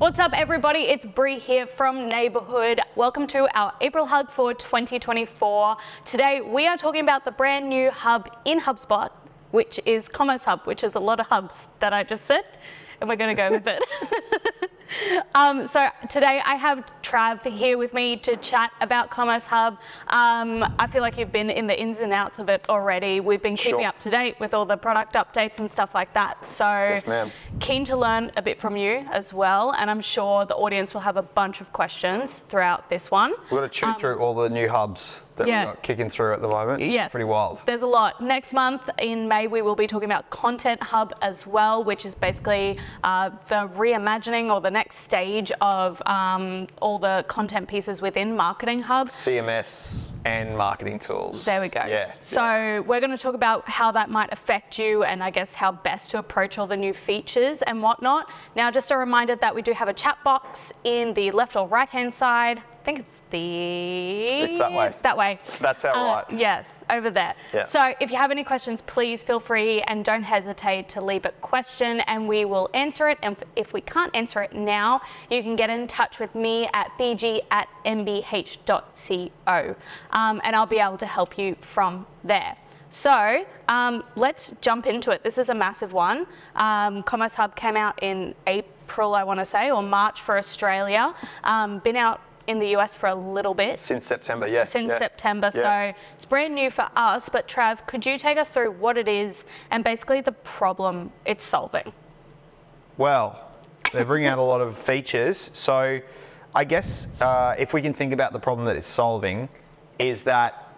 What's up, everybody? It's Brie here from Neighborhood. Welcome to our April Hug for 2024. Today, we are talking about the brand new hub in HubSpot, which is Commerce Hub, which is a lot of hubs that I just said, and we're going to go with it. So today I have Trav here with me to chat about Commerce Hub. I feel like you've been in the ins and outs of it already. We've been keeping up to date with all the product updates and stuff like that. So yes, ma'am. Keen to learn a bit from you as well. And I'm sure the audience will have a bunch of questions throughout this one. We're going to chew through all the new hubs that we've got kicking through at the moment. Yes. It's pretty wild. There's a lot. Next month in May, we will be talking about Content Hub as well, which is basically the reimagining or the next stage of all the content pieces within Marketing Hub. CMS and marketing tools. There we go. Yeah. So we're going to talk about how that might affect you and I guess how best to approach all the new features and whatnot. Now, just a reminder that we do have a chat box in the left or right-hand side. I think it's that way. That way. That's our right. Yeah, over there. Yeah. So if you have any questions, please feel free and don't hesitate to leave a question and we will answer it. And if we can't answer it now, you can get in touch with me at bg@mbh.co and I'll be able to help you from there. So let's jump into it. This is a massive one. Commerce Hub came out in April, I want to say, or March for Australia. Been out in the US for a little bit. Since September, yes. Since September, so it's brand new for us. But Trav, could you take us through what it is and basically the problem it's solving? Well, they're bringing out a lot of features. So I guess if we can think about the problem that it's solving is that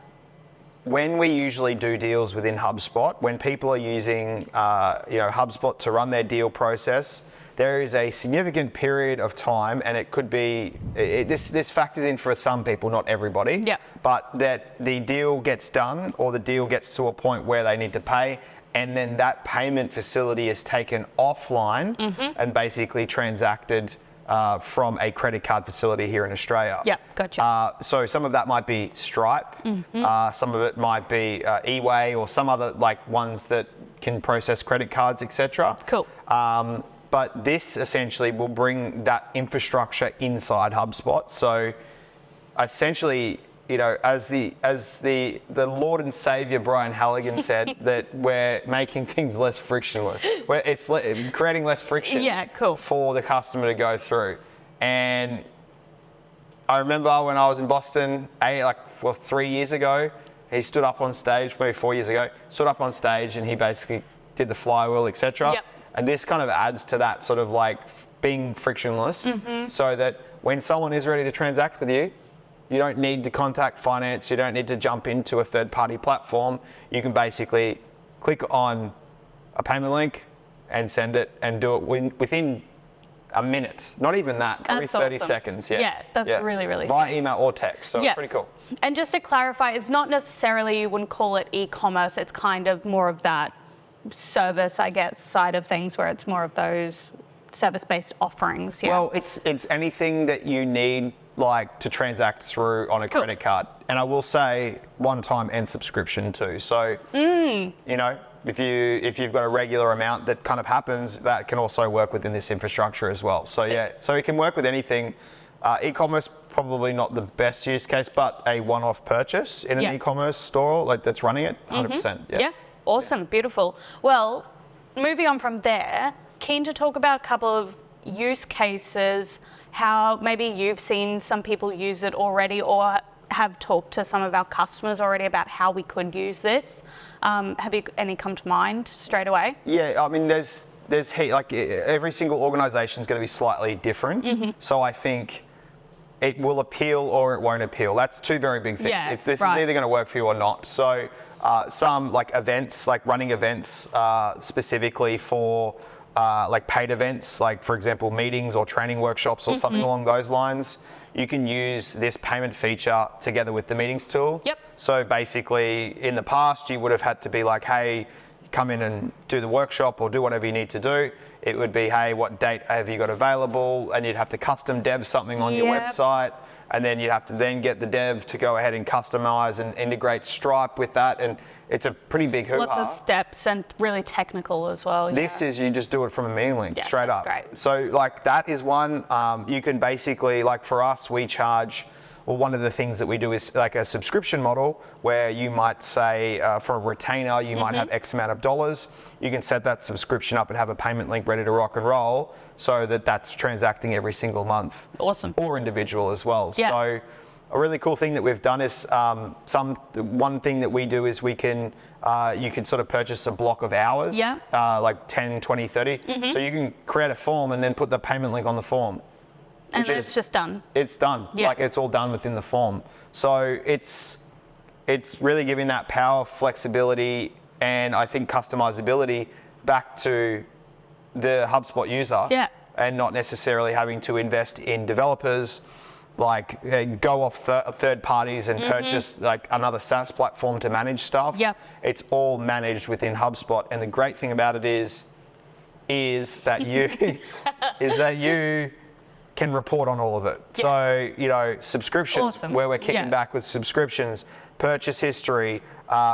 when we usually do deals within HubSpot, when people are using HubSpot to run their deal process, there is a significant period of time, and it could be, this factors in for some people, not everybody, but that the deal gets done or the deal gets to a point where they need to pay, and then that payment facility is taken offline and basically transacted from a credit card facility here in Australia. Yeah, gotcha. So some of that might be Stripe, some of it might be eWay or some other like ones that can process credit cards, etc. Cool. But this essentially will bring that infrastructure inside HubSpot. So essentially, as the Lord and Savior Brian Halligan said, that we're making things less frictionless. It's creating less friction for the customer to go through. And I remember when I was in Boston, 3 years ago, he stood up on stage, maybe 4 years ago, stood up on stage and he basically did the flywheel, etc. Yep. And this kind of adds to that sort of like being frictionless so that when someone is ready to transact with you, you don't need to contact finance, you don't need to jump into a third-party platform. You can basically click on a payment link and send it and do it within a minute. Not even that, probably 30 seconds. Yeah, that's really, really via email or text, so it's pretty cool. And just to clarify, it's not necessarily, you wouldn't call it e-commerce, it's kind of more of that service, I guess, side of things where it's more of those service-based offerings. Well, it's anything that you need like to transact through on a credit card. And I will say one-time and subscription too. So, if you've got a regular amount that kind of happens, that can also work within this infrastructure as well. So so it can work with anything. E-commerce, probably not the best use case, but a one-off purchase in an e-commerce store like that's running it, 100%. Yeah. Awesome, beautiful. Well, moving on from there, keen to talk about a couple of use cases, how maybe you've seen some people use it already or have talked to some of our customers already about how we could use this. Have you any come to mind straight away? Yeah, I mean, there's like every single organization is going to be slightly different. So I think it will appeal or it won't appeal. That's two very big things. This is either going to work for you or not. So some like events, like running events specifically for like paid events, like for example, meetings or training workshops or something along those lines, you can use this payment feature together with the meetings tool. Yep. So basically in the past, you would have had to be like, hey, come in and do the workshop or do whatever you need to do. It would be, hey, what date have you got available? And you'd have to custom dev something on your website. And then you'd have to then get the dev to go ahead and customize and integrate Stripe with that. And it's a pretty big hoo-ha. Lots of steps and really technical as well. This is, you just do it from a meeting link, straight up. Great. So like that is one. You can basically, like for us, we charge, well, one of the things that we do is like a subscription model where you might say for a retainer, you might have X amount of dollars. You can set that subscription up and have a payment link ready to rock and roll so that that's transacting every single month. Awesome. Or individual as well. Yeah. So a really cool thing that we've done is one thing that we do is we can, you can sort of purchase a block of hours, like 10, 20, 30. So you can create a form and then put the payment link on the form. And then it's just done. It's done. Yeah. Like it's all done within the form. So it's really giving that power, flexibility, and I think customizability back to the HubSpot user. Yeah. And not necessarily having to invest in developers, like go off third parties and purchase like another SaaS platform to manage stuff. Yep. It's all managed within HubSpot. And the great thing about it is that you can report on all of it. Yeah. So, you know, subscriptions, Awesome. where we're kicking back with subscriptions, purchase history,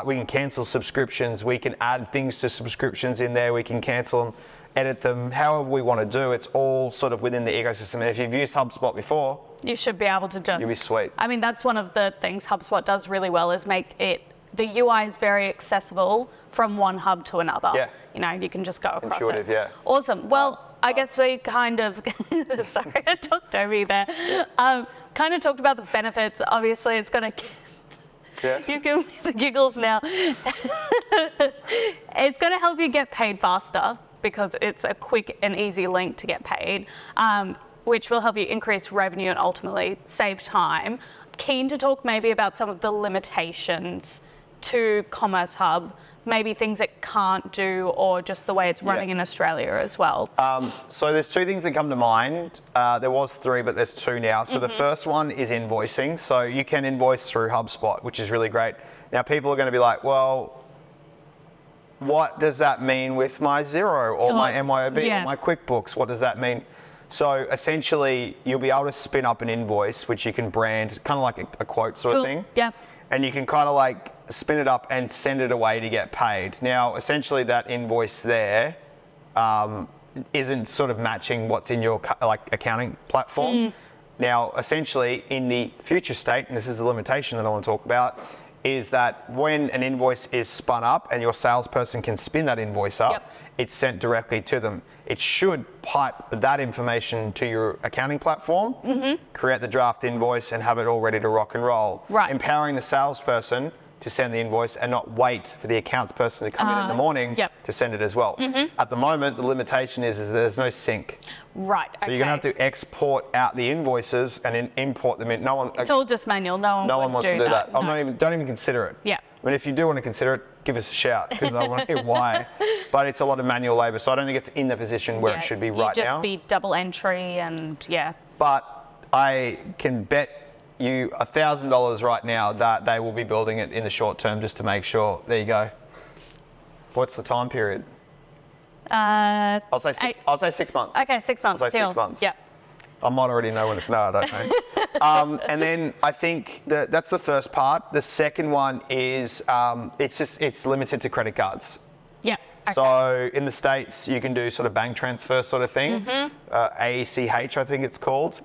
we can cancel subscriptions, we can add things to subscriptions in there, we can cancel them, edit them, however we want to do. It's all sort of within the ecosystem. And if you've used HubSpot before, You should be able to just... you'll be sweet. I mean, that's one of the things HubSpot does really well is make it... The UI is very accessible from one hub to another. Yeah. You know, you can just go across intuitive, it. yeah. Awesome. Well, I guess we kind of... Sorry, I talked over you there. Kind of talked about the benefits. Obviously, it's going to... Yeah. You give me the giggles now. It's going to help you get paid faster because it's a quick and easy link to get paid, which will help you increase revenue and ultimately save time. Keen to talk maybe about some of the limitations to Commerce Hub, maybe things it can't do or just the way it's running in Australia as well. So there's two things that come to mind. There was three, but there's two now. So the first one is invoicing. So you can invoice through HubSpot, which is really great. Now people are going to be like, well, what does that mean with my Xero or my MYOB or my QuickBooks? What does that mean? So essentially, you'll be able to spin up an invoice, which you can brand, kind of like a quote sort of thing. Yeah. And you can kind of like spin it up and send it away to get paid. Now, essentially that invoice there isn't sort of matching what's in your like accounting platform. Now, essentially in the future state, and this is the limitation that I want to talk about, is that when an invoice is spun up and your salesperson can spin that invoice up, it's sent directly to them. It should pipe that information to your accounting platform, create the draft invoice and have it all ready to rock and roll. Right. Empowering the salesperson to send the invoice and not wait for the accounts person to come in the morning to send it as well. At the moment, the limitation is there's no sync. Right. So you're going to have to export out the invoices and then import them in. No one. It's all just manual. No one wants to do that. No. Don't even consider it. Yeah. I mean, if you do want to consider it, give us a shout because I want to hear why. But it's a lot of manual labour, so I don't think it's in the position where it should be right now. Just be double entry and But I can bet you $1,000 right now that they will be building it in the short term just to make sure. There you go. What's the time period? I'll say 6 months. Okay, 6 months. I'll say 6 months. Yeah. I might already know when it's no, I don't know. And then I think that's the first part. The second one is it's limited to credit cards. Yeah. Okay. So in the States, you can do sort of bank transfer sort of thing, ACH I think it's called.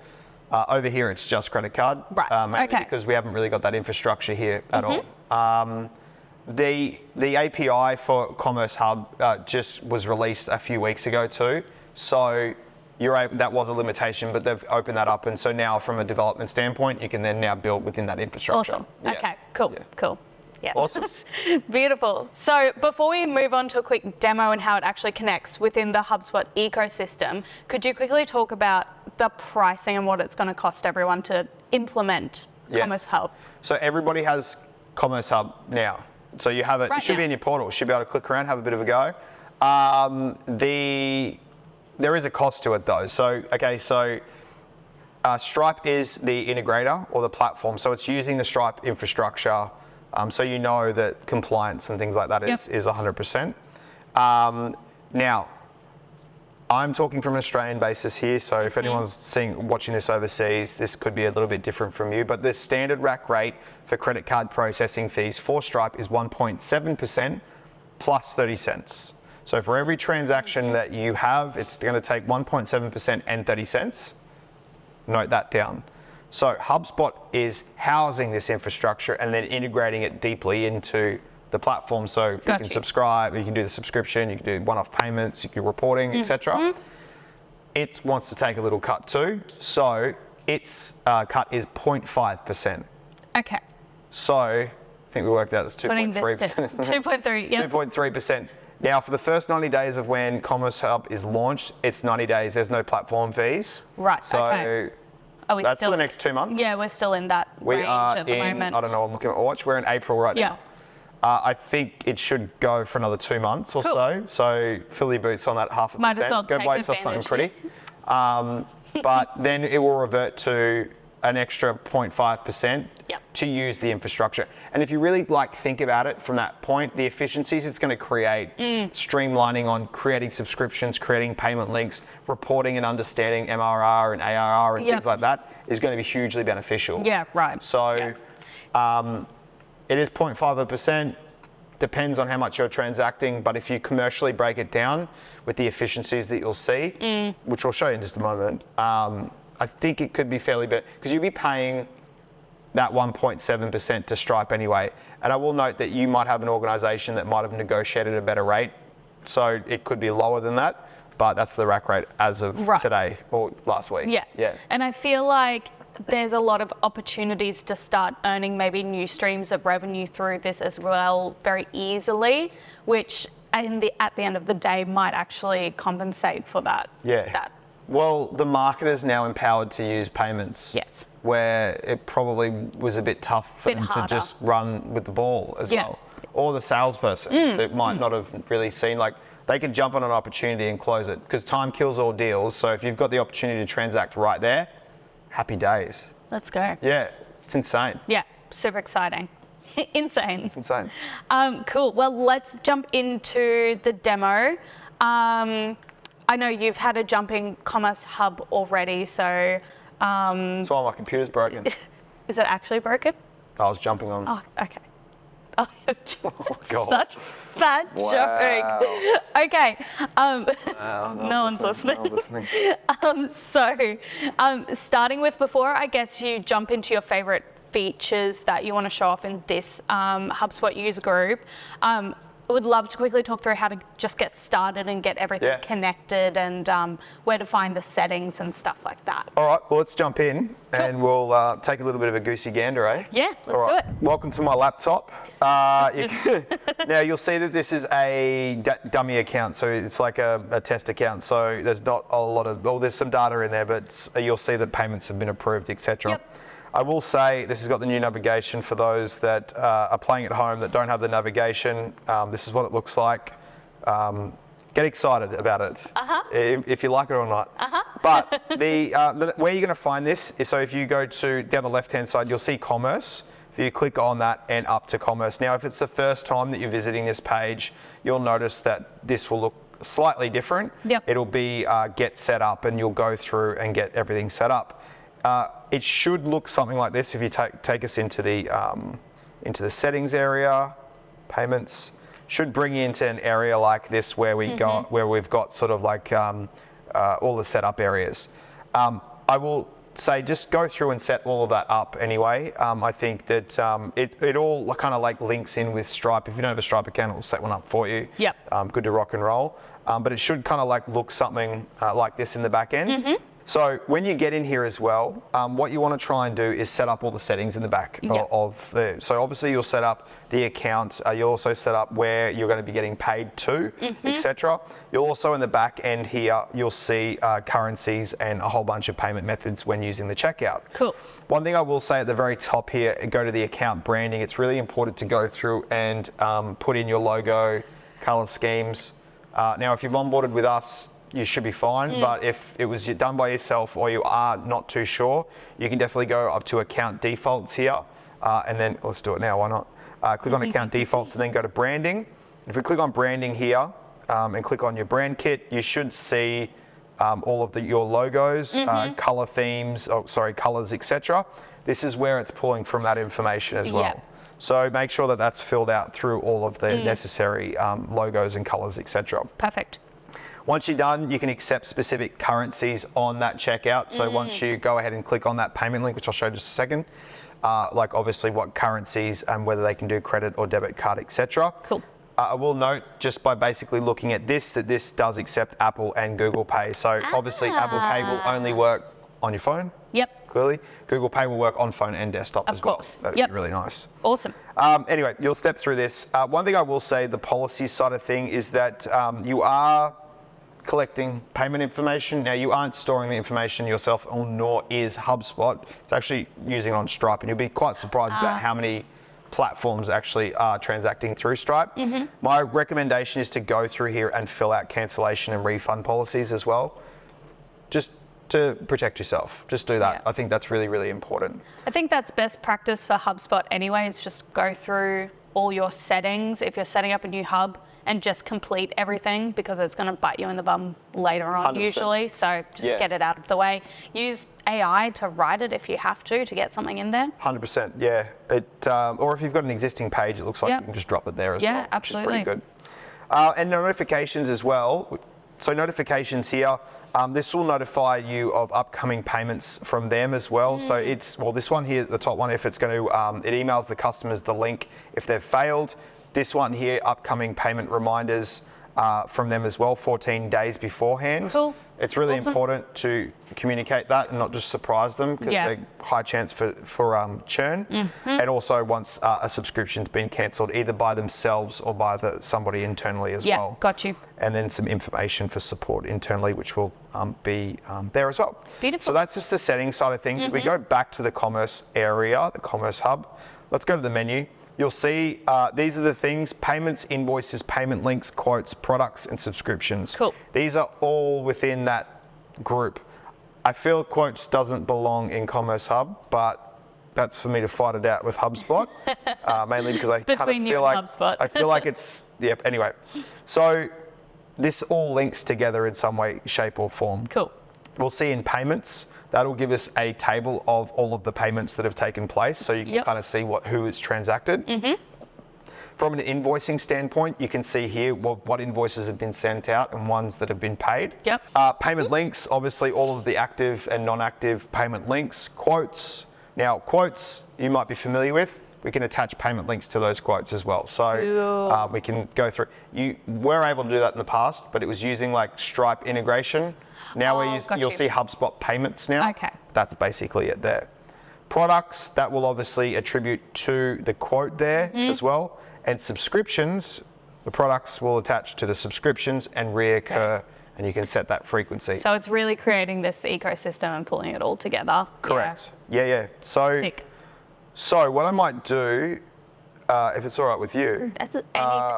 Over here, it's just credit card. Right. Because we haven't really got that infrastructure here at all. The API for Commerce Hub just was released a few weeks ago too. So that was a limitation, but they've opened that up. And so now from a development standpoint, you can then now build within that infrastructure. Awesome. Okay, cool, cool. Yeah. Awesome. Beautiful. So before we move on to a quick demo and how it actually connects within the HubSpot ecosystem, could you quickly talk about the pricing and what it's going to cost everyone to implement Commerce Hub? So everybody has Commerce Hub now. So you have it, it should be in your portal. You should be able to click around, have a bit of a go. There is a cost to it though. So Stripe is the integrator or the platform. So it's using the Stripe infrastructure. So you know that compliance and things like that is 100%. Now, I'm talking from an Australian basis here, so if anyone's watching this overseas, this could be a little bit different from you, but the standard rack rate for credit card processing fees for Stripe is 1.7% plus 30 cents. So for every transaction that you have, it's going to take 1.7% and 30 cents. Note that down. So HubSpot is housing this infrastructure and then integrating it deeply into the platform. So you can subscribe, you can do the subscription, you can do one-off payments, you can do reporting, etc. It wants to take a little cut too. So its cut is 0.5%. Okay. So I think we worked out that's 2.3%. 2.3, yeah. 2.3%. Now, for the first 90 days of when Commerce Hub is launched, it's 90 days. There's no platform fees. Right, so okay. Are we that's still, for the next 2 months. Yeah, we're still in that range at the moment. I don't know, I'm looking at my watch. We're in April right now. I think it should go for another 2 months or so. So fill your boots on that 0.5%. Might as well go buy yourself something pretty. But then it will revert to an extra 0.5% to use the infrastructure. And if you really think about it from that point, the efficiencies it's going to create, streamlining on creating subscriptions, creating payment links, reporting and understanding MRR and ARR and things like that is going to be hugely beneficial. Yeah, right. So it is 0.5%. Depends on how much you're transacting, but if you commercially break it down with the efficiencies that you'll see, which I'll show you in just a moment, I think it could be fairly better because you'll be paying that 1.7% to Stripe anyway. And I will note that you might have an organization that might have negotiated a better rate. So it could be lower than that, but that's the rack rate as of today or last week. Yeah. And I feel like there's a lot of opportunities to start earning maybe new streams of revenue through this as well very easily, which at the end of the day might actually compensate for that. Well, the marketer is now empowered to use payments. Yes. Where it probably was a bit tough for them to just run with the ball as well. Or the salesperson that might not have really seen, they could jump on an opportunity and close it because time kills all deals. So if you've got the opportunity to transact right there, happy days. Let's go. Yeah, it's insane. Yeah, super exciting. Insane. It's insane. Cool. Well, let's jump into the demo. I know you've had a jump in Commerce Hub already, so... That's why my computer's broken. Is it actually broken? I was jumping on... Oh, okay. Oh, God. Such bad joke. Okay. No one's listening. So, starting with before, I guess you jump into your favorite features that you want to show off in this HubSpot user group. I would love to quickly talk through how to just get started and get everything connected and where to find the settings and stuff like that. All right, well, let's jump in and we'll take a little bit of a goosey gander, eh? Yeah, let's do it. Welcome to my laptop. Now, you'll see that this is a dummy account, so it's like a test account, so there's not a lot of, there's some data in there, but you'll see that payments have been approved, etc. I will say this has got the new navigation for those that are playing at home that don't have the navigation. This is what it looks like. Get excited about it, if you like it or not. But where you're going to find this is, so if you go to down the left-hand side, you'll see Commerce. If you click on that and up to Commerce. Now, if it's the first time that you're visiting this page, you'll notice that this will look slightly different. It'll be get set up, and you'll go through and get everything set up. It should look something like this if you take us into the settings area, payments. Should bring you into an area like this where we've got sort of like all the setup areas. I will say just go through and set all of that up anyway. I think that it all kind of like links in with Stripe. If you don't have a Stripe account, it will set one up for you. Good to rock and roll. But it should kind of like look something like this in the back end. So when you get in here as well, what you want to try and do is set up all the settings in the back so obviously you'll set up the account, you'll also set up where you're going to be getting paid to, etc. You'll also in the back end here, you'll see currencies and a whole bunch of payment methods when using the checkout. Cool. One thing I will say at the very top here, go to the account branding. It's really important to go through and put in your logo, color schemes. Now, if you've onboarded with us, you should be fine, but if it was done by yourself or you are not too sure, you can definitely go up to account defaults here, and then let's do it now, why not? Click on account defaults and then go to branding. If we click on branding here, and click on your brand kit, you should see all of your logos, color themes, colors, etc. This is where it's pulling from that information as well. Yep. So make sure that that's filled out through all of the necessary logos and colors, etc. Perfect. Once you're done, you can accept specific currencies on that checkout. So once you go ahead and click on that payment link, which I'll show you in just a second, like obviously what currencies and whether they can do credit or debit card, etc. Cool. I will note just by basically looking at this that this does accept Apple and Google Pay. So obviously Apple Pay will only work on your phone. Yep. Clearly, Google Pay will work on phone and desktop as well. Of course. That'd be really nice. Awesome. Anyway, you'll step through this. One thing I will say, the policy side of thing is that you are collecting payment information. Now, you aren't storing the information yourself, nor is HubSpot. It's actually using it on Stripe, and you'll be quite surprised about how many platforms actually are transacting through Stripe. My recommendation is to go through here and fill out cancellation and refund policies as well, just to protect yourself. Just do that. Yeah. I think that's really, really important. I think that's best practice for HubSpot anyway, is just go through all your settings if you're setting up a new hub and just complete everything, because it's going to bite you in the bum later on 100%. usually. So just get it out of the way. Use AI to write it if you have to get something in there. 100%, yeah. Or if you've got an existing page, it looks like you can just drop it there as well. Yeah, absolutely. Which is pretty good. And notifications as well. So notifications here, this will notify you of upcoming payments from them as well. So it's, this one here, the top one, if it's going to, it emails the customers the link if they've failed. This one here, upcoming payment reminders from them as well, 14 days beforehand. Cool. It's really important to communicate that and not just surprise them, because they're high chance for churn. And also once a subscription's been cancelled, either by themselves or by somebody internally as well. Yeah, got you. And then some information for support internally, which will be there as well. Beautiful. So that's just the settings side of things. If we go back to the commerce area, the commerce hub, let's go to the menu. You'll see these are the things: payments, invoices, payment links, quotes, products, and subscriptions. Cool. These are all within that group. I feel quotes doesn't belong in Commerce Hub, but that's for me to fight it out with HubSpot, mainly because I kind of feel like HubSpot. I feel like it's anyway. So this all links together in some way, shape, or form. Cool. We'll see in payments. That'll give us a table of all of the payments that have taken place, so you can kind of see who is transacted. From an invoicing standpoint, you can see here what invoices have been sent out and ones that have been paid. Payment links, obviously all of the active and non-active payment links. Quotes. Now, quotes you might be familiar with. We can attach payment links to those quotes as well. So we can go through. You were able to do that in the past, but it was using like Stripe integration. Now you'll see HubSpot payments now. Okay. That's basically it there. Products, that will obviously attribute to the quote there as well. And subscriptions, the products will attach to the subscriptions and reoccur, and you can set that frequency. So it's really creating this ecosystem and pulling it all together. Correct. Yeah. Sick. So what I might do, if it's all right with you.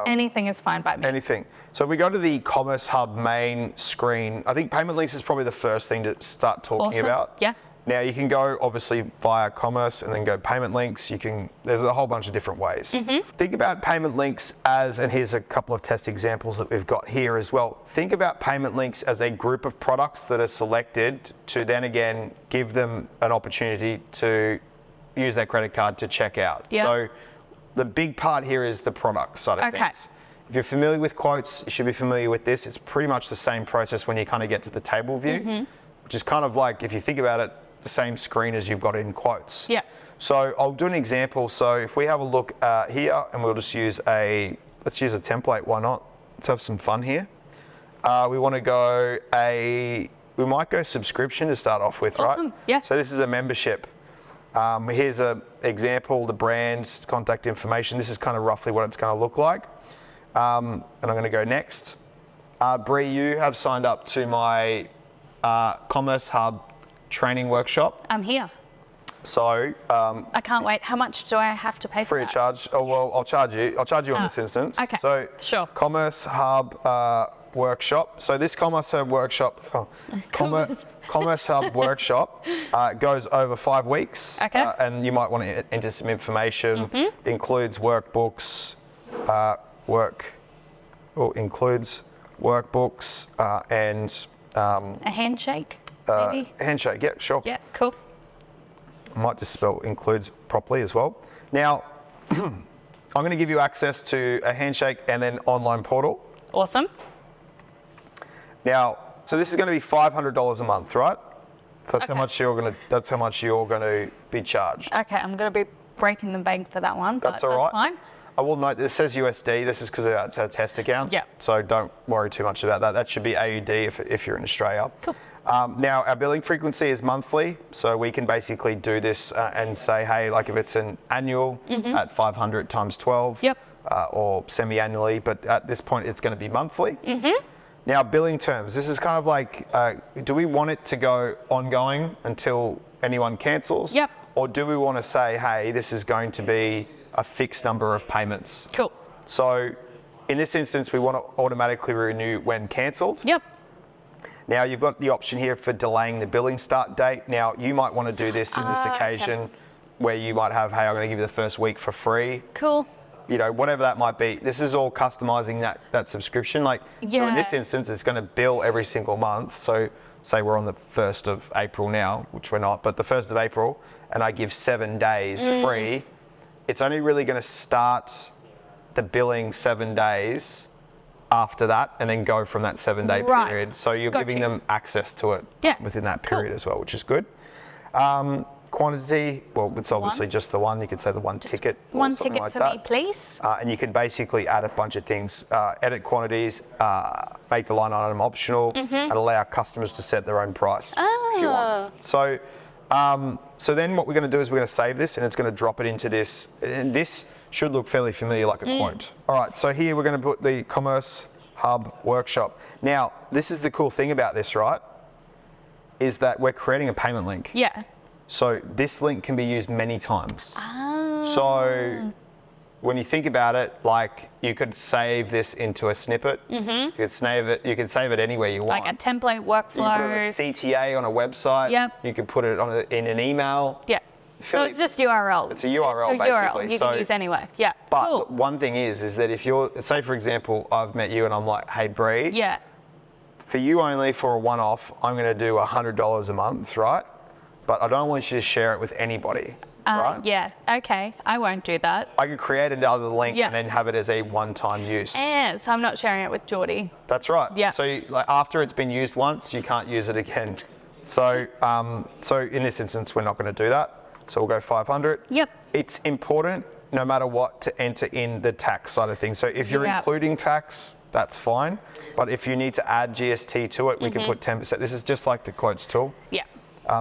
Anything is fine by me. Anything. So we go to the Commerce Hub main screen. I think payment links is probably the first thing to start talking about. Yeah. Now you can go obviously via commerce and then go payment links. There's a whole bunch of different ways. Think about payment links and here's a couple of test examples that we've got here as well. Think about payment links as a group of products that are selected to then again give them an opportunity to use their credit card to check out. So the big part here is the product side of things. If you're familiar with quotes, you should be familiar with this. It's pretty much the same process when you kind of get to the table view, which is kind of like, if you think about it, the same screen as you've got in quotes. So I'll do an example. So if we have a look here, and we'll just use let's use a template, why not? Let's have some fun here. We want to go we might go subscription to start off with, right? Yeah. So this is a membership. Here's an example, the brand's contact information. This is kind of roughly what it's going to look like. And I'm going to go next. Brie, you have signed up to my Commerce Hub training workshop. I'm here. So I can't wait. How much do I have to pay for free that? of charge. Oh, well, I'll charge you. I'll charge you on this instance. Okay. So Sure. Commerce Hub workshop. So this Commerce Hub workshop, Commerce Hub workshop goes over 5 weeks. Okay. And you might want to enter some information. Includes workbooks, includes workbooks, and A handshake, maybe? handshake. Yeah, sure. Yeah, cool. I might just spell includes properly as well. Now, I'm going to give you access to a handshake and then online portal. Awesome. Now, so this is going to be $500 a month, right? So that's Okay. how much you're going to. That's how much you're going to be charged. Okay, I'm going to be breaking the bank for that one, but That's all right. fine. I will note this says USD. This is because it's a test account. Yeah. So don't worry too much about that. That should be AUD if you're in Australia. Cool. Now our billing frequency is monthly, so we can basically do this and say, hey, like if it's an annual at 500 times 12, Yep. or semi-annually, but at this point it's going to be monthly. Now billing terms. This is kind of like, do we want it to go ongoing until anyone cancels? Yep. Or do we want to say, hey, this is going to be a fixed number of payments? Cool. So in this instance, we want to automatically renew when cancelled. Yep. Now you've got the option here for delaying the billing start date. Now you might want to do this in this occasion where you might have, hey, I'm going to give you the first week for free. Cool. You know, whatever that might be. This is all customizing that subscription. So in Yeah. this instance, it's going to bill every single month. So say we're on the 1st of April now, which we're not, but the 1st of April, and I give 7 days free, it's only really going to start the billing 7 days after that and then go from that 7-day Right. period. So you're Got giving you. them access to it Yeah. within that Cool. period as well, which is good. Quantity, well, it's obviously just the one. You could say the one ticket. Or One something ticket like for that. me, please. And you can basically add a bunch of things, edit quantities, make the line item optional, and allow customers to set their own price if you want. So, so then what we're going to do is we're going to save this, and it's going to drop it into this. And this should look fairly familiar, like a quote. All right, so here we're going to put the Commerce Hub workshop. Now, this is the cool thing about this, right? Is that we're creating a payment link. Yeah. So this link can be used many times. So when you think about it, like you could save this into a snippet. You could save it. You can save it anywhere you want. Like a template You can put it on a workflow. CTA on a website. Yep. You could put it on in an email. Yeah. So Philly- it's just URL. It's a URL It's a URL basically. you So- can use anywhere. Yeah. But cool. one thing is that if you're, say for example, I've met you and I'm like, hey Brie, Yeah. for you only for a one-off, I'm going to do $100 a month, right? But I don't want you to share it with anybody, right? Yeah. Okay. I won't do that. I could create another link Yeah. and then have it as a one-time use. And so I'm not sharing it with Geordie. That's right. Yeah. So like after it's been used once, you can't use it again. So so in this instance, we're not going to do that. So we'll go 500. Yep. It's important, no matter what, to enter in the tax side of things. So if you're Yep. including tax, that's fine. But if you need to add GST to it, we can put 10%. This is just like the quotes tool. Yeah.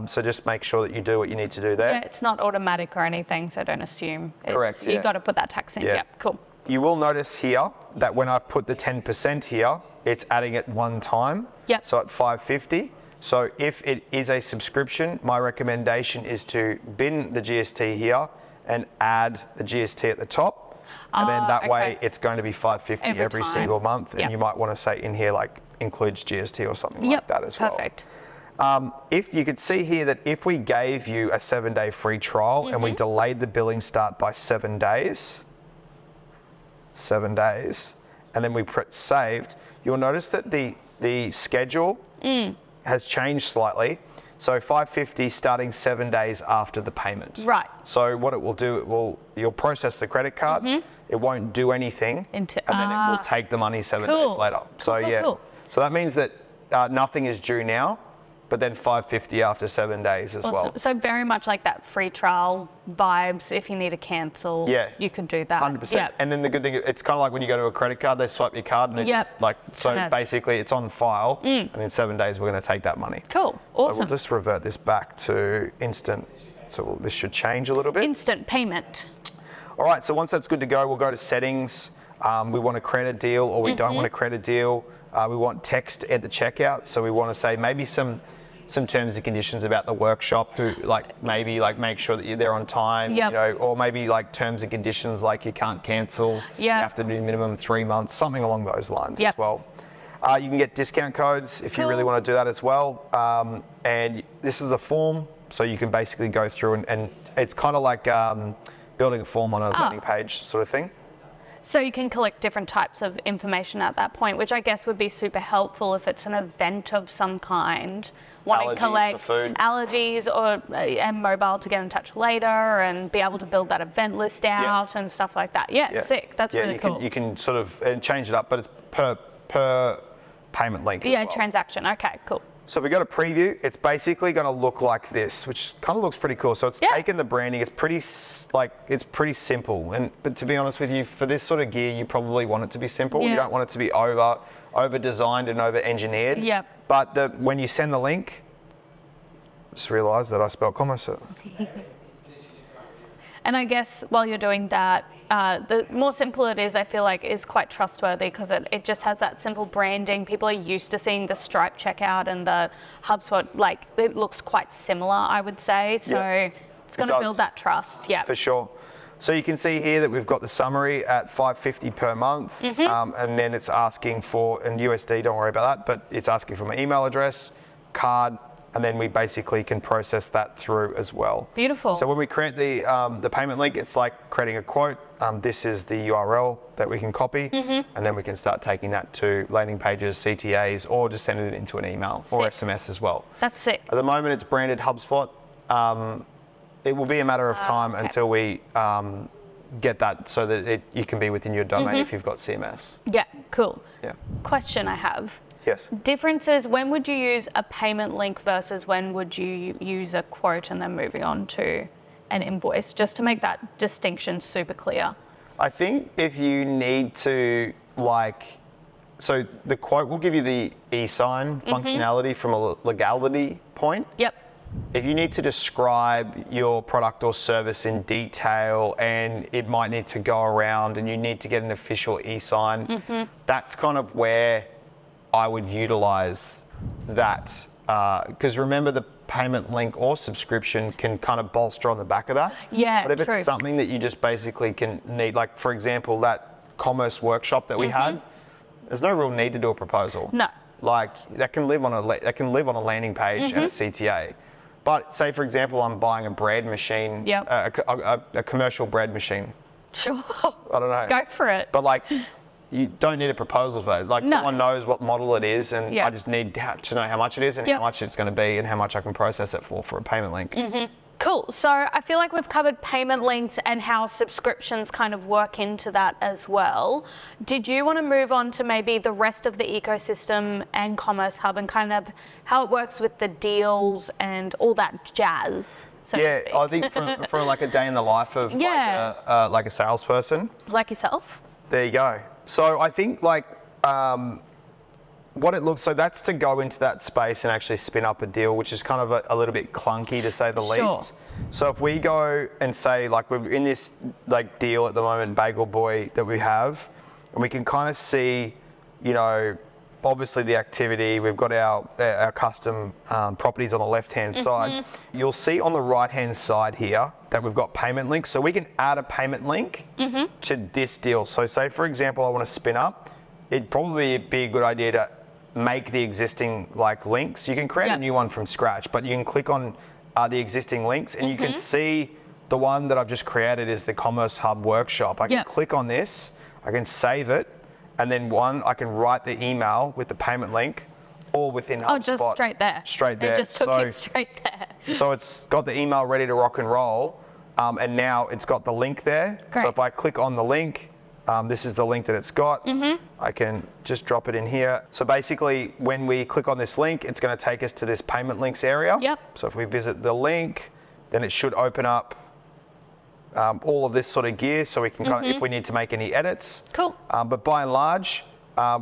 So just make sure that you do what you need to do there. Yeah, it's not automatic or anything, so don't assume. Correct, You've yeah. got to put that tax in. Yeah. Yep, cool. You will notice here that when I've put the 10% here, it's adding it one time. Yep. So at 550. So if it is a subscription, my recommendation is to bin the GST here and add the GST at the top. And then that way okay. it's going to be 550 every time. single month. And Yep. you might want to say in here like includes GST or something like that as well. Perfect. If you could see here that if we gave you a 7-day free trial and we delayed the billing start by 7 days, and then we press saved, you'll notice that the schedule has changed slightly. So 550 starting 7 days after the payment. Right. So what it will do, you'll process the credit card. It won't do anything, and then it will take the money 7 days Cool. later. So Cool, yeah. cool. So that means that nothing is due now, but then 550 after 7 days as well. Awesome. So very much like that free trial vibes. If you need to cancel, Yeah. you can do that. 100%. Yep. And then the good thing, it's kind of like when you go to a credit card, they swipe your card and it's Yep. like, so Kinda- basically it's on file, and in 7 days we're going to take that money. Cool. So Awesome. we'll just revert this back to instant. So this should change a little bit. Instant payment. All right, so once that's good to go, we'll go to settings. We want to create a deal or we don't want to create a deal. We want text at the checkout. So we want to say maybe some terms and conditions about the workshop, who maybe make sure that you're there on time, Yep. or maybe terms and conditions like you can't cancel, you Yep. have to do minimum 3 months, something along those lines Yep. as well. You can get discount codes if you really Cool. want to do that as well. And this is a form, so you can basically go through and it's kind of like building a form on a landing page sort of thing. So you can collect different types of information at that point, which I guess would be super helpful if it's an event of some kind. Want to Allergies collect for food. allergies or and mobile to get in touch later and be able to build that event list out and stuff like that. Yeah, it's sick. That's really cool. You can sort of change it up, but it's per payment link. Yeah, as well. transaction. Okay, cool. So we got a preview. It's basically going to look like this, which kind of looks pretty cool. So it's taken the branding. It's pretty simple. But to be honest with you, for this sort of gear, you probably want it to be simple. Yeah. You don't want it to be over designed and over engineered. Yep. But when you send the link, just realised that I spelled commerce. And I guess while you're doing that, the more simple it is, I feel like is quite trustworthy because it just has that simple branding. People are used to seeing the Stripe checkout and the HubSpot, like it looks quite similar, I would say. So it's going to build that trust. Yeah. For sure. So you can see here that we've got the summary at $5.50 per month, and then it's asking for, in USD, don't worry about that, but it's asking for my email address, card, and then we basically can process that through as well. Beautiful. So when we create the payment link, it's like creating a quote. This is the URL that we can copy, and then we can start taking that to landing pages, CTAs, or just send it into an email or SMS as well. That's sick. At the moment, it's branded HubSpot. It will be a matter of time until we get that so that you can be within your domain if you've got CMS. Yeah, cool. Yeah. Question I have. Yes. Differences, when would you use a payment link versus when would you use a quote and then moving on to an invoice, just to make that distinction super clear? I think if you need to, so the quote will give you the e-sign functionality from a legality point. Yep. If you need to describe your product or service in detail and it might need to go around and you need to get an official e-sign, that's kind of where I would utilize that. Because remember, the payment link or subscription can kind of bolster on the back of that. Yeah, but if true. it's something that you just basically can need, like for example, that commerce workshop that we had, there's no real need to do a proposal. No. Like that can live on a landing page and a CTA. But say for example, I'm buying a bread machine, a commercial bread machine. Sure. I don't know. Go for it. But like, you don't need a proposal for it. Like someone knows what model it is, and I just need to know how much it is and how much it's going to be and how much I can process it for a payment link. Cool. So I feel like we've covered payment links and how subscriptions kind of work into that as well. Did you want to move on to maybe the rest of the ecosystem and Commerce Hub and kind of how it works with the deals and all that jazz? So to speak? I think from like a day in the life of like a salesperson. Like yourself? There you go. So I think like what it looks, so that's to go into that space and actually spin up a deal, which is kind of a little bit clunky to say the least. So if we go and say like we're in this like deal at the moment, Bagel Boy, that we have, and we can kind of see, you know, obviously the activity, we've got our custom properties on the left-hand side. You'll see on the right-hand side here that we've got payment links. So we can add a payment link to this deal. So say for example, I want to spin up, it'd probably be a good idea to make the existing like links. You can create a new one from scratch, but you can click on the existing links and you can see the one that I've just created is the Commerce Hub workshop. I can click on this, I can save it, and then I can write the email with the payment link all within HubSpot. Oh, just straight there. Straight there. It just took you straight there. So it's got the email ready to rock and roll, and now it's got the link there. Great. So if I click on the link, this is the link that it's got. I can just drop it in here. So basically, when we click on this link, it's going to take us to this payment links area. So if we visit the link, then it should open up all of this sort of gear, so we can kind of, if we need to make any edits. Cool. But by and large,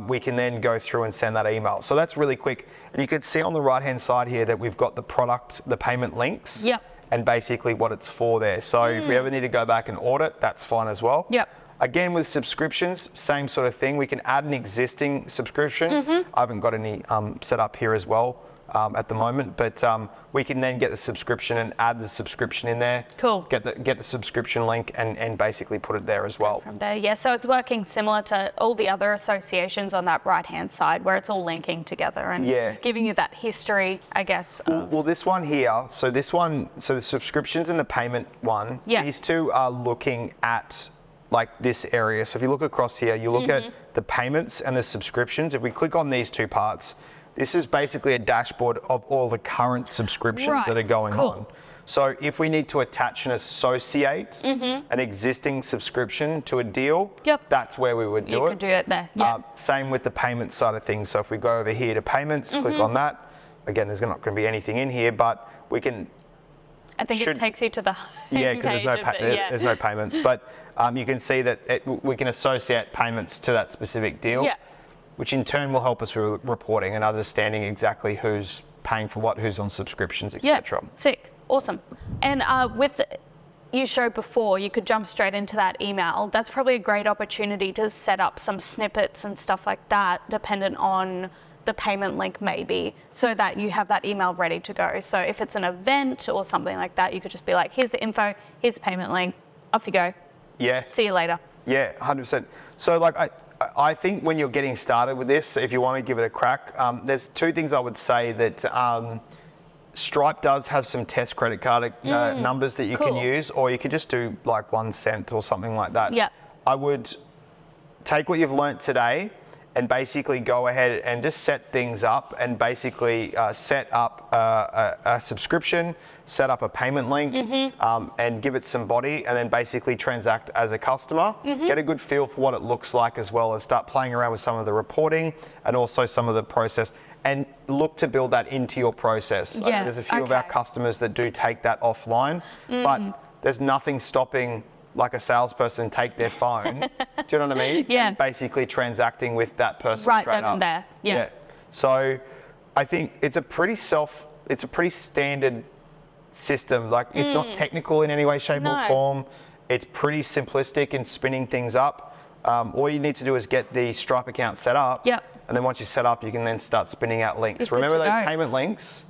we can then go through and send that email. So that's really quick. And you can see on the right-hand side here that we've got the product, the payment links, and basically what it's for there. So if we ever need to go back and audit, that's fine as well. Again, with subscriptions, same sort of thing. We can add an existing subscription. I haven't got any set up here as well at the moment, but we can then get the subscription and add the subscription in there. Cool. Get the subscription link and basically put it there as well. From there, so it's working similar to all the other associations on that right-hand side where it's all linking together and giving you that history, I guess. Well, this one here, so the subscriptions and the payment one, these two are looking at like this area. So if you look across here, you look at the payments and the subscriptions. If we click on these two parts, this is basically a dashboard of all the current subscriptions that are going on. So if we need to attach and associate an existing subscription to a deal, that's where we would do it. You could do it there. Yeah. Same with the payment side of things. So if we go over here to payments, click on that. Again, there's not going to be anything in here, but we can. I think it takes you to the because there's no payments, but you can see that we can associate payments to that specific deal, which in turn will help us with reporting and understanding exactly who's paying for what, who's on subscriptions, etc. Yeah, sick, awesome. And with you showed before, you could jump straight into that email. That's probably a great opportunity to set up some snippets and stuff like that, dependent on the payment link maybe, so that you have that email ready to go. So if it's an event or something like that, you could just be like, here's the info, here's the payment link, off you go. Yeah. See you later. Yeah, 100%. So like I think when you're getting started with this, if you want to give it a crack, there's two things I would say that Stripe does have some test credit card numbers that you can use, or you could just do like 1 cent or something like that. Yeah. I would take what you've learnt today and basically go ahead and just set things up and basically set up a subscription, set up a payment link, and give it some body, and then basically transact as a customer. Get a good feel for what it looks like, as well as start playing around with some of the reporting and also some of the process, and look to build that into your process. Yeah. There's a few of our customers that do take that offline, but there's nothing stopping like a salesperson take their phone, do you know what I mean? Yeah. And basically transacting with that person right straight then up. and there. Yeah. So I think it's a pretty standard system. Like it's not technical in any way, shape or form. It's pretty simplistic in spinning things up. All you need to do is get the Stripe account set up. Yep. And then once you set up, you can then start spinning out links. Remember, those payment links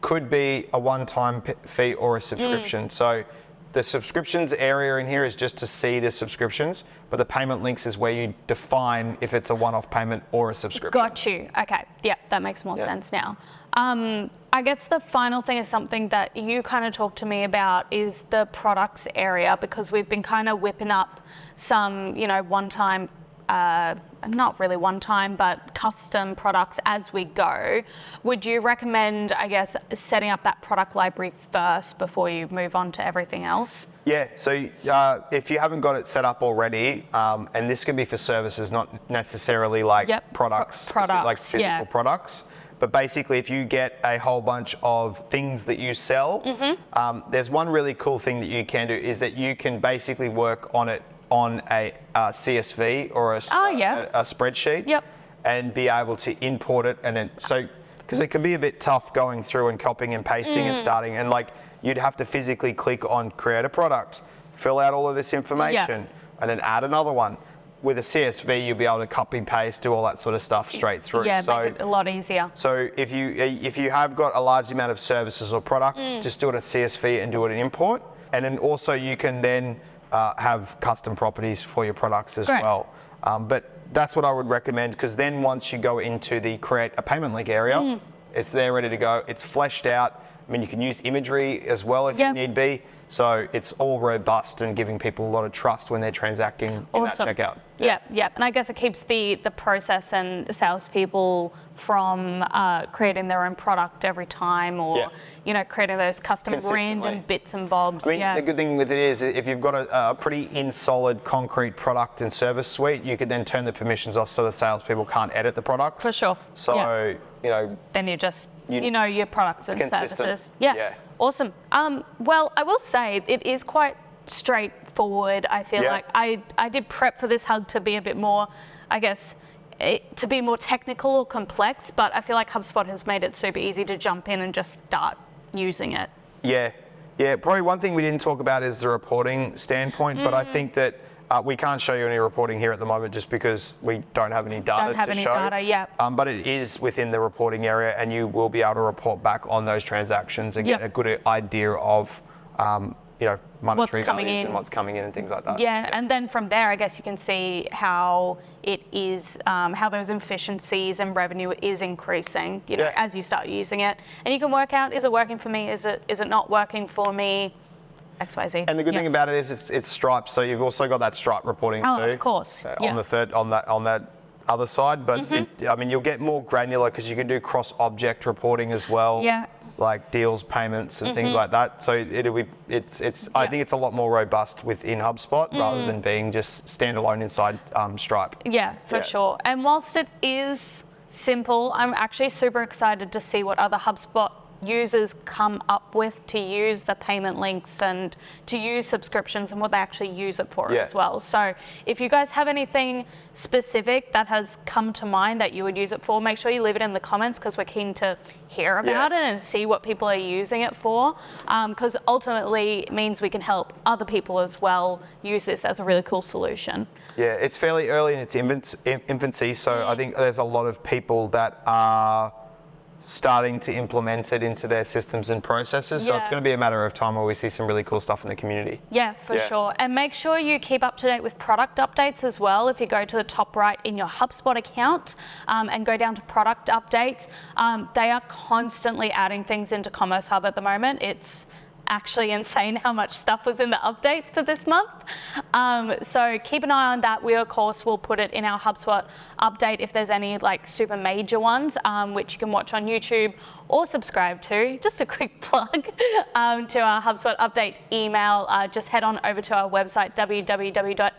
could be a one-time fee or a subscription. So the subscriptions area in here is just to see the subscriptions, but the payment links is where you define if it's a one-off payment or a subscription. Got you. Okay. Yeah, that makes more sense now. I guess the final thing is something that you kind of talked to me about is the products area, because we've been kind of whipping up some, one-time, not really one-time, but custom products as we go. Would you recommend, I guess, setting up that product library first before you move on to everything else? Yeah, so if you haven't got it set up already, and this can be for services, not necessarily like products, like physical products, but basically if you get a whole bunch of things that you sell, there's one really cool thing that you can do is that you can basically work on it on a CSV or a spreadsheet, and be able to import it, and then because it can be a bit tough going through and copying and pasting and starting, and like you'd have to physically click on create a product, fill out all of this information, and then add another one. With a CSV, you'll be able to copy and paste, do all that sort of stuff straight through. Yeah, make it a lot easier. So if you have got a large amount of services or products, just do it at CSV and do it in import, and then also you can then have custom properties for your products as well. But that's what I would recommend, because then once you go into the create a payment link area, it's there ready to go. It's fleshed out. I mean, you can use imagery as well if you need be. So it's all robust and giving people a lot of trust when they're transacting in that checkout. Yeah. And I guess it keeps the process and salespeople from creating their own product every time, or creating those custom random bits and bobs. I mean, the good thing with it is if you've got a pretty solid concrete product and service suite, you could then turn the permissions off so the salespeople can't edit the products. For sure. So then you just your products and consistent. services. Yeah. Awesome. Well, I will say it is quite straightforward. I feel like I did prep for this hug to be a bit more, I guess, to be more technical or complex, but I feel like HubSpot has made it super easy to jump in and just start using it. Yeah. Probably one thing we didn't talk about is the reporting standpoint, but I think that we can't show you any reporting here at the moment just because we don't have any data to show. But it is within the reporting area, and you will be able to report back on those transactions and get a good idea of monetary values and what's coming in and things like that. Yeah, and then from there, I guess you can see how it is, how those efficiencies and revenue is increasing, as you start using it. And you can work out, is it working for me? Is it not working for me? XYZ. And the good thing about it is it's striped, so you've also got that stripe reporting too. Of course. On that other side, but I mean, you'll get more granular because you can do cross-object reporting as well. Yeah. Like deals, payments, and things like that. So I think it's a lot more robust within HubSpot rather than being just standalone inside Stripe. Yeah, for sure. And whilst it is simple, I'm actually super excited to see what other HubSpot users come up with to use the payment links and to use subscriptions and what they actually use it for as well. So if you guys have anything specific that has come to mind that you would use it for, make sure you leave it in the comments because we're keen to hear about it and see what people are using it for, because ultimately it means we can help other people as well use this as a really cool solution. Yeah, it's fairly early in its infancy, so I think there's a lot of people that are starting to implement it into their systems and processes. So it's going to be a matter of time where we see some really cool stuff in the community. Yeah, for sure. And make sure you keep up to date with product updates as well. If you go to the top right in your HubSpot account and go down to product updates, they are constantly adding things into Commerce Hub at the moment. It's actually insane how much stuff was in the updates for this month. So keep an eye on that. We, of course, will put it in our HubSpot update if there's any like super major ones, which you can watch on YouTube or subscribe to. Just a quick plug to our HubSpot update email. Just head on over to our website, www.mbh.co.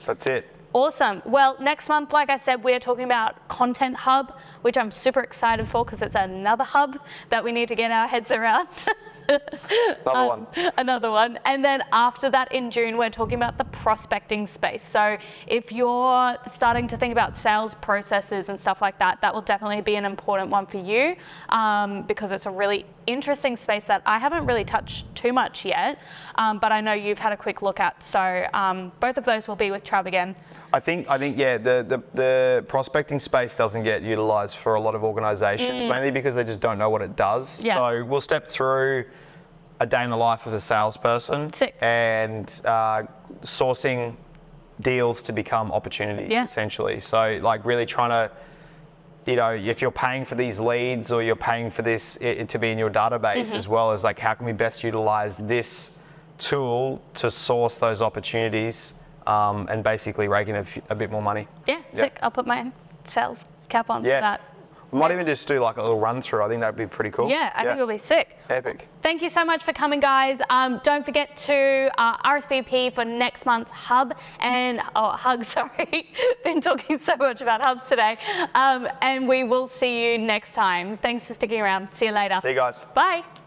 That's it. Awesome. Well, next month, like I said, we're talking about Content Hub, which I'm super excited for because it's another hub that we need to get our heads around. Another one. And then after that in June, we're talking about the prospecting space. So if you're starting to think about sales processes and stuff like that, that will definitely be an important one for you because it's a really interesting space that I haven't really touched too much yet, but I know you've had a quick look at. So both of those will be with Trav again. I think yeah, the prospecting space doesn't get utilised for a lot of organisations, mainly because they just don't know what it does. Yeah. So we'll step through a day in the life of a salesperson and sourcing deals to become opportunities, essentially. So like really trying to, you know, if you're paying for these leads or you're paying for this to be in your database, as well as like how can we best utilise this tool to source those opportunities and basically rake in a bit more money. Yeah, sick. I'll put my sales cap on for that. We might even just do like a little run through. I think that'd be pretty cool. Yeah, I think it'll be sick. Epic. Thank you so much for coming, guys. Don't forget to RSVP for next month's Hub and Hug. Sorry, been talking so much about Hubs today. And we will see you next time. Thanks for sticking around. See you later. See you guys. Bye.